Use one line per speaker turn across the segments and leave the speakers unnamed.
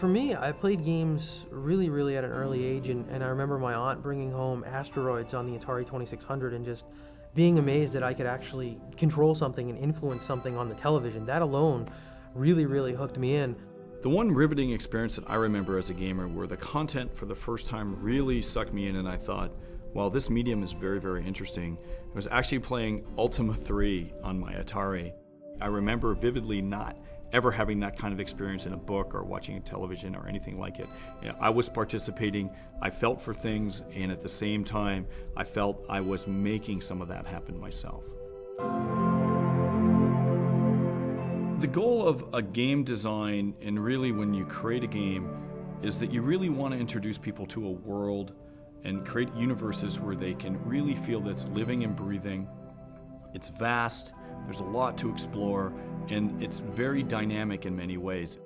For me, I played games really at an early age, and I remember my aunt bringing home Asteroids on the Atari 2600 and just being amazed that I could actually control something and influence something on the television. That alone really hooked me in.
The one riveting experience that I remember as a gamer where the content for the first time really sucked me in and I thought, wow, this medium is very interesting. I was actually playing Ultima 3 on my Atari. I remember vividly not ever having that kind of experience in a book or watching television or anything like it. You know, I was participating, I felt for things, and at the same time, I felt I was making some of that happen myself. The goal of a game design, and really when you create a game, is that you really want to introduce people to a world and create universes where they can really feel that it's living and breathing. It's vast, there's a lot to explore, and it's very dynamic in many ways.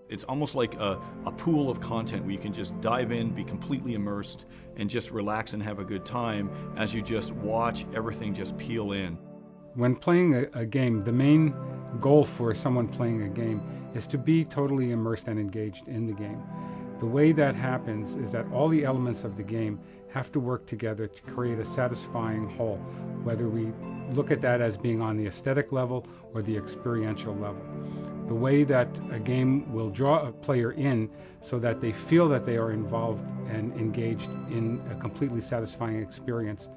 It's almost like a pool of content where you can just dive in, be completely immersed, and just relax and have a good time as you just watch everything just peel in.
When playing a game, the main goal for someone playing a game is to be totally immersed and engaged in the game. The way that happens is that all the elements of the game have to work together to create a satisfying whole, whether we look at that as being on the aesthetic level or the experiential level. The way that a game will draw a player in so that they feel that they are involved and engaged in a completely satisfying experience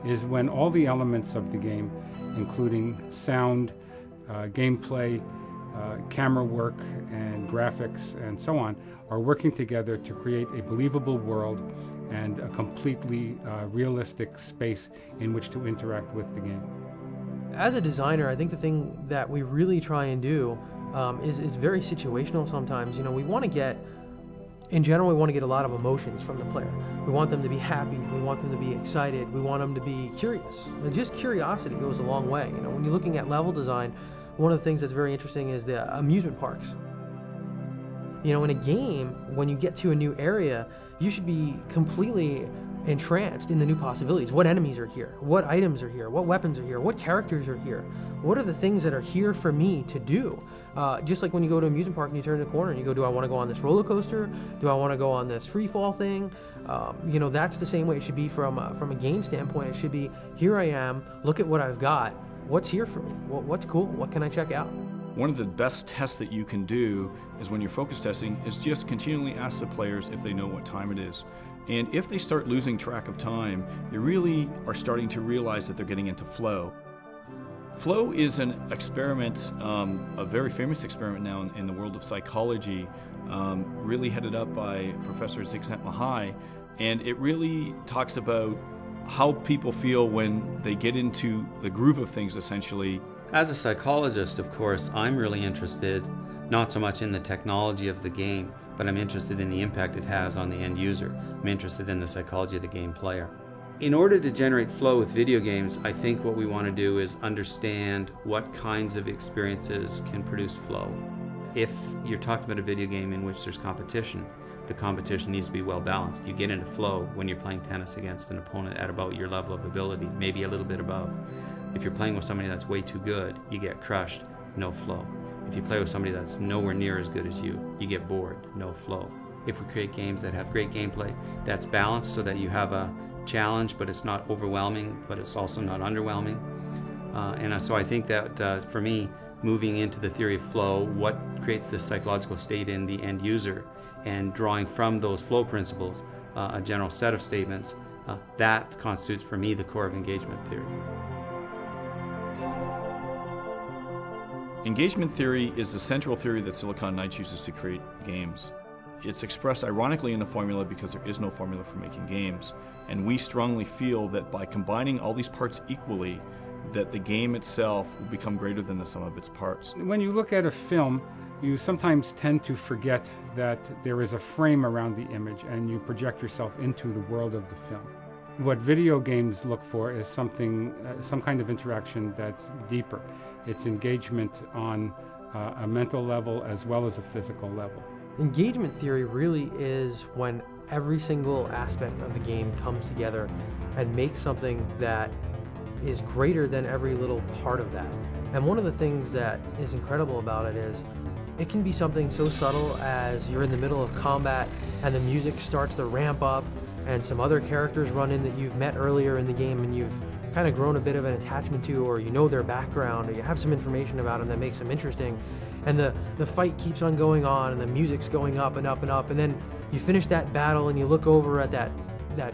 is when all the elements of the game, including sound, gameplay, camera work, and graphics, and so on, are working together to create a believable world and a completely realistic space in which to interact with the game.
As a designer, I think the thing that we really try and do is very situational sometimes. You know, we want to get, in general, we want to get a lot of emotions from the player. We want them to be happy, we want them to be excited, we want them to be curious. And just curiosity goes a long way. You know, when you're looking at level design, one of the things that's very interesting is the amusement parks. You know, in a game, when you get to a new area, you should be completely entranced in the new possibilities. What enemies are here? What items are here? What weapons are here? What characters are here? What are the things that are here for me to do? Just like when you go to an amusement park and you turn the corner and you go, do I want to go on this roller coaster? Do I want to go on this free fall thing? You know, that's the same way it should be from a game standpoint. It should be, here I am, look at what I've got. What's here for me? What's cool? What can I check out?
One of the best tests that you can do is when you're focus testing is just continually ask the players if they know what time it is. And if they start losing track of time, they really are starting to realize that they're getting into flow. Flow is an experiment, a very famous experiment now in the world of psychology, really headed up by Professor Csikszentmihalyi, and it really talks about how people feel when they get into the groove of things, essentially.
As a psychologist, of course, I'm really interested not so much in the technology of the game, but I'm interested in the impact it has on the end user. I'm interested in the psychology of the game player. In order to generate flow with video games, I think what we want to do is understand what kinds of experiences can produce flow. If you're talking about a video game in which there's competition, the competition needs to be well balanced. You get into flow when you're playing tennis against an opponent at about your level of ability, maybe a little bit above. If you're playing with somebody that's way too good, you get crushed, no flow. If you play with somebody that's nowhere near as good as you get bored, no flow. If we create games that have great gameplay, that's balanced so that you have a challenge, but it's not overwhelming, but it's also not underwhelming. So I think that for me, moving into the theory of flow, what creates this psychological state in the end user, and drawing from those flow principles a general set of statements, that constitutes for me the core of engagement theory.
Engagement theory is the central theory that Silicon Knights uses to create games. It's expressed ironically in the formula because there is no formula for making games, and we strongly feel that by combining all these parts equally, that the game itself will become greater than the sum of its parts.
When you look at a film, you sometimes tend to forget that there is a frame around the image and you project yourself into the world of the film. What video games look for is something, some kind of interaction that's deeper. It's engagement on a mental level as well as a physical level.
Engagement theory really is when every single aspect of the game comes together and makes something that is greater than every little part of that. And one of the things that is incredible about it is It can be something so subtle as you're in the middle of combat and the music starts to ramp up and some other characters run in that you've met earlier in the game and you've kind of grown a bit of an attachment to, or you know their background, or you have some information about them that makes them interesting. And the fight keeps on going on and the music's going up and up and up, and then you finish that battle and you look over at that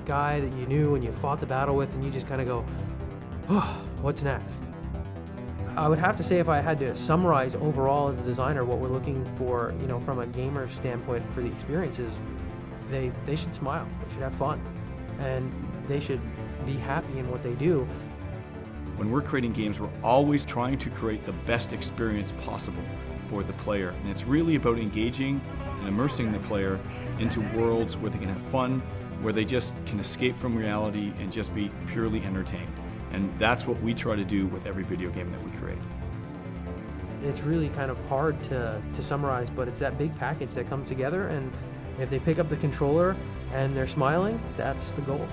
guy that you knew and you fought the battle with, and you just kind of go, oh, what's next? I would have to say, if I had to summarize overall as a designer what we're looking for, you know, from a gamer standpoint for the experiences, they should smile, they should have fun, and they should be happy in what they do.
When we're creating games, we're always trying to create the best experience possible for the player. And it's really about engaging and immersing the player into worlds where they can have fun, where they just can escape from reality and just be purely entertained. And that's what we try to do with every video game that we create.
It's really kind of hard to summarize, but it's that big package that comes together, and if they pick up the controller and they're smiling, that's the goal.